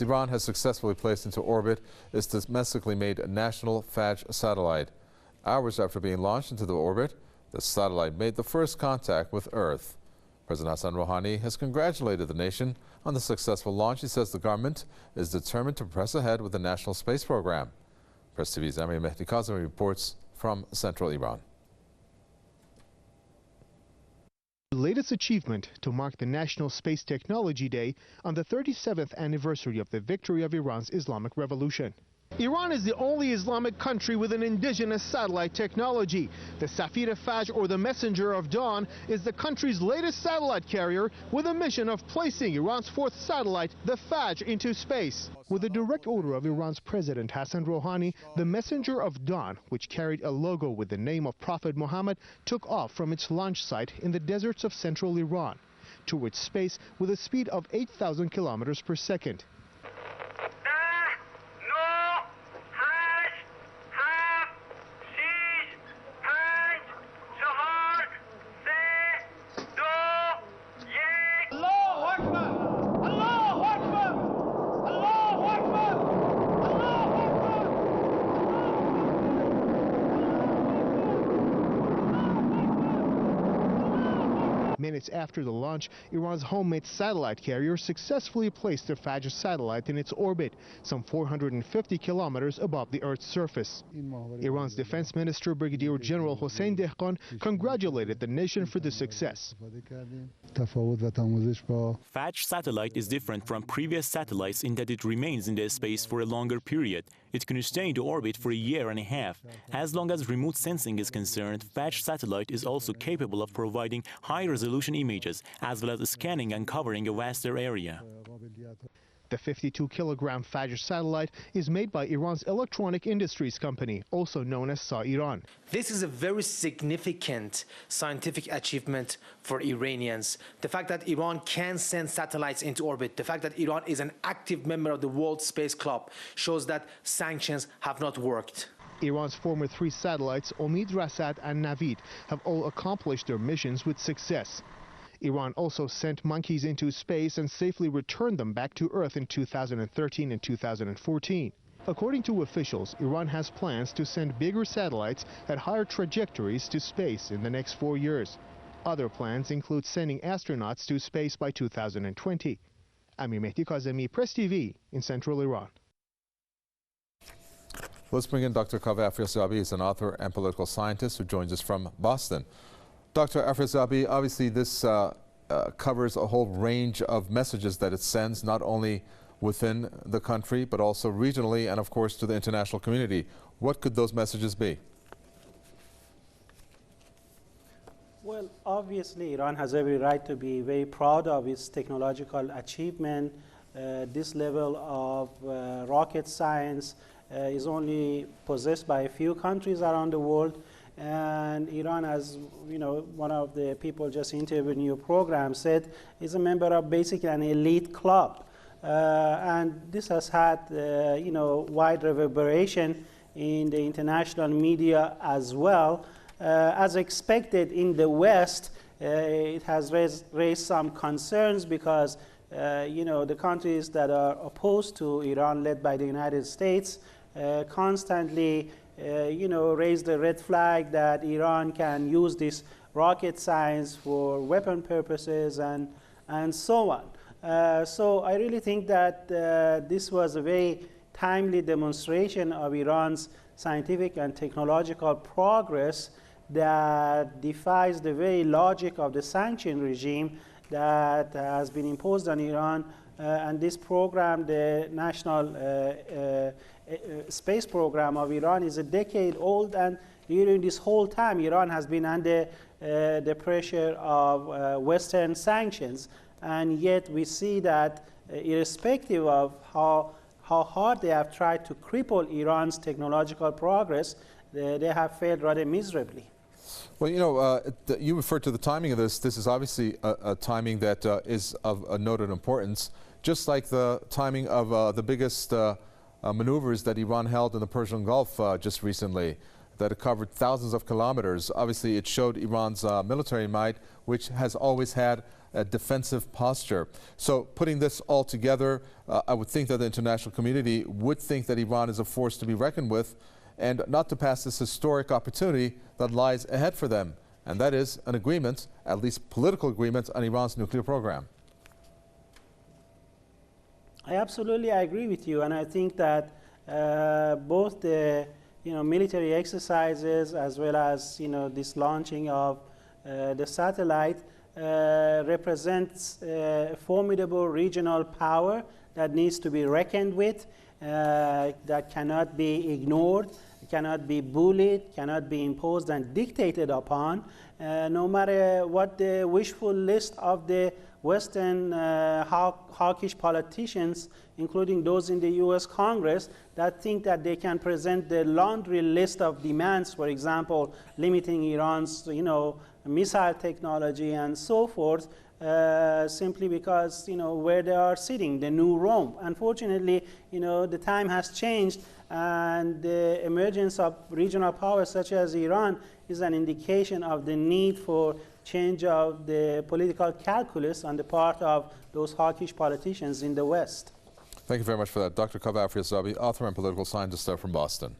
Iran has successfully placed into orbit its domestically made national Fajr satellite. Hours after being launched into the orbit, the satellite made the first contact with Earth. President Hassan Rouhani has congratulated the nation on the successful launch. He says the government is determined to press ahead with the national space program. Press TV's Amir Mehdi Kazemi reports from central Iran. The latest achievement to mark the National Space Technology Day on the 37th anniversary of the victory of Iran's Islamic Revolution. Iran is the only Islamic country with an indigenous satellite technology. The Safir Fajr, or the Messenger of Dawn, is the country's latest satellite carrier with a mission of placing Iran's fourth satellite, the Fajr, into space. With the direct order of Iran's President Hassan Rouhani, the Messenger of Dawn, which carried a logo with the name of Prophet Muhammad, took off from its launch site in the deserts of central Iran towards space with a speed of 8,000 kilometers per second. Minutes after the launch, Iran's homemade satellite carrier successfully placed the Fajr satellite in its orbit, some 450 kilometers above the Earth's surface. Iran's Defense Minister Brigadier General Hossein Dehqan congratulated the nation for the success. Fajr satellite is different from previous satellites in that it remains in the space for a longer period. It can stay in the orbit for a year and a half. As long as remote sensing is concerned, Fajr satellite is also capable of providing high-resolution images, as well as scanning and covering a vaster area. The 52-kilogram Fajr satellite is made by Iran's electronic industries company, also known as SA Iran. This is a very significant scientific achievement for Iranians. The fact that Iran can send satellites into orbit, the fact that Iran is an active member of the World Space Club, shows that sanctions have not worked. Iran's former three satellites, Omid, Rasad and Navid, have all accomplished their missions with success. Iran also sent monkeys into space and safely returned them back to Earth in 2013 and 2014. According to officials, Iran has plans to send bigger satellites at higher trajectories to space in the next 4 years. Other plans include sending astronauts to space by 2020. Amir Mehdi Kazemi, Press TV in central Iran. Let's bring in Dr. Kaveh Afrasiabi. He's an author and political scientist who joins us from Boston. Dr. Afrasiabi, obviously this covers a whole range of messages that it sends, not only within the country, but also regionally and, of course, to the international community. What could those messages be? Well, obviously, Iran has every right to be very proud of its technological achievement. This level of rocket science is only possessed by a few countries around the world. And Iran, as you know, one of the people just interviewed in your program said, is a member of basically an elite club. And this has had, wide reverberation in the international media as well. As expected in the West, it has raised some concerns because, the countries that are opposed to Iran, led by the United States, constantly raise the red flag that Iran can use this rocket science for weapon purposes and so on. So I really think that this was a very timely demonstration of Iran's scientific and technological progress that defies the very logic of the sanction regime that has been imposed on Iran. And this program, the National Space Program of Iran, is a decade old, and during this whole time Iran has been under the pressure of Western sanctions, and yet we see that irrespective of how hard they have tried to cripple Iran's technological progress, they have failed rather miserably. Well, you referred to the timing of this. This is obviously a timing that is of a noted importance, just like the timing of the biggest maneuvers that Iran held in the Persian Gulf just recently, that it covered thousands of kilometers. Obviously, it showed Iran's military might, which has always had defensive posture. So putting this all together, I would think that the international community would think that Iran is a force to be reckoned with and not to pass this historic opportunity that lies ahead for them. And that is an agreement, at least political agreement, on Iran's nuclear program. I absolutely agree with you, and I think that both the military exercises as well as this launching of the satellite represents a formidable regional power that needs to be reckoned with, that cannot be ignored, cannot be bullied, cannot be imposed and dictated upon, no matter what the wishful list of the Western hawkish politicians, including those in the US Congress, that think that they can present the laundry list of demands, for example, limiting Iran's missile technology and so forth, simply because where they are sitting, the new Rome. Unfortunately, the time has changed, and the emergence of regional powers such as Iran is an indication of the need for change of the political calculus on the part of those hawkish politicians in the West. Thank you very much for that. Dr. Kaveh Afriazabi, author and political scientist from Boston.